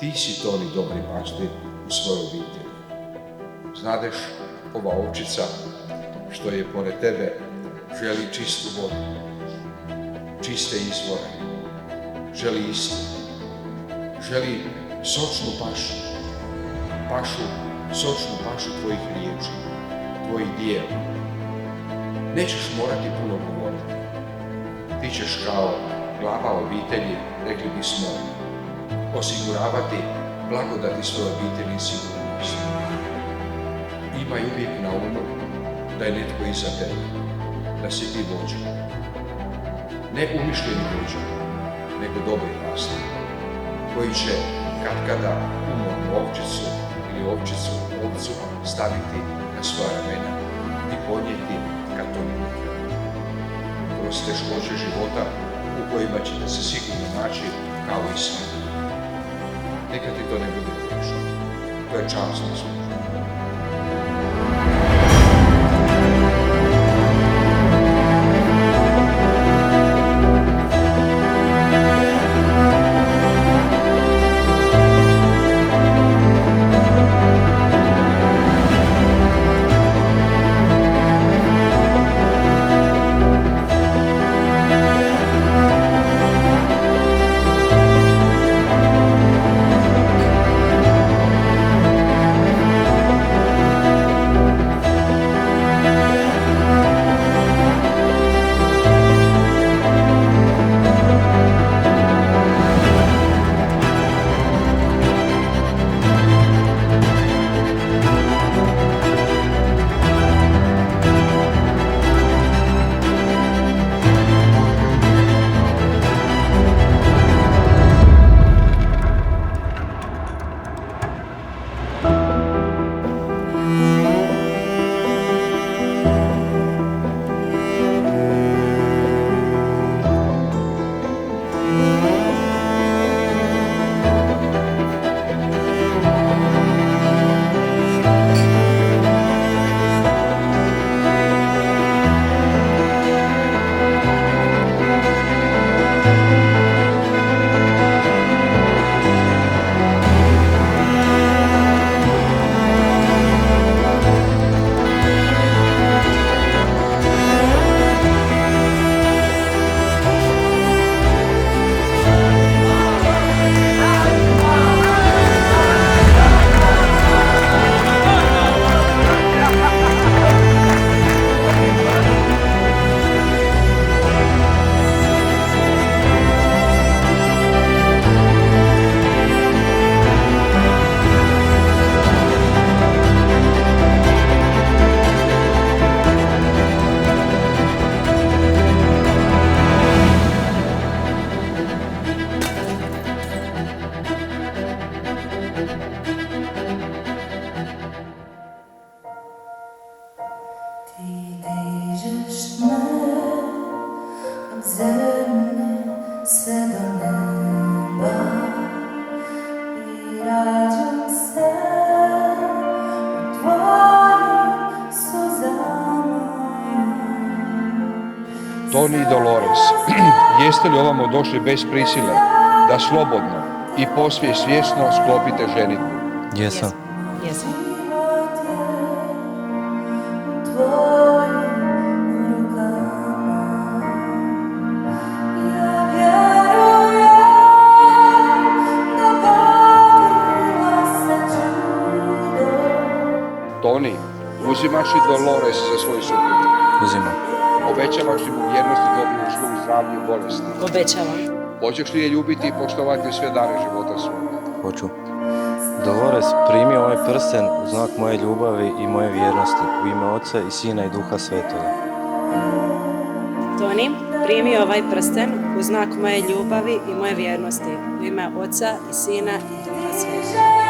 Ti si Toni dobri paštir u svojoj obitelji. Znadeš, ova ovčica što je pored tebe želi čistu vodu, čiste izvore, želi istinu, želi sočnu pašu tvojih riječi, tvojih dijela. Nećeš morati puno govoriti. Ti ćeš kao glava obitelji, rekli bismo, osiguravati blagodati svoje obitelji i sigurnosti. Imaj uvijek na umu da je netko iza tebe, da si ti vođa. Ne umišljeni vođa, nego dobri pastir, koji će katkada umornu ovčicu ili ovcu staviti na svoja ramena i ponijeti ka tome. Kroz teškoće života u kojima ćete se sigurno naći kao i svi. Neka ti to ne bude teško. To je časno služba. Toni i Dolores, jeste li ovamo došli bez prisile, da slobodno i posve svjesno sklopite ženitbu? Jesam. Toni, uzimaš li Dolores za svoju suprugu? Uzimam. Obećavaš li mu vjernost i dobru slugu zdravlju i bolesti? Obećavam. Hoćeš li je ljubiti i poštovati sve dane života svoga? Hoću. Dolores, primi ovaj prsten u znak moje ljubavi i moje vjernosti, u ime Oca i Sina i Duha Svetoga. Toni, primi ovaj prsten u znak moje ljubavi i moje vjernosti, u ime Oca i Sina i Duha Svetoga.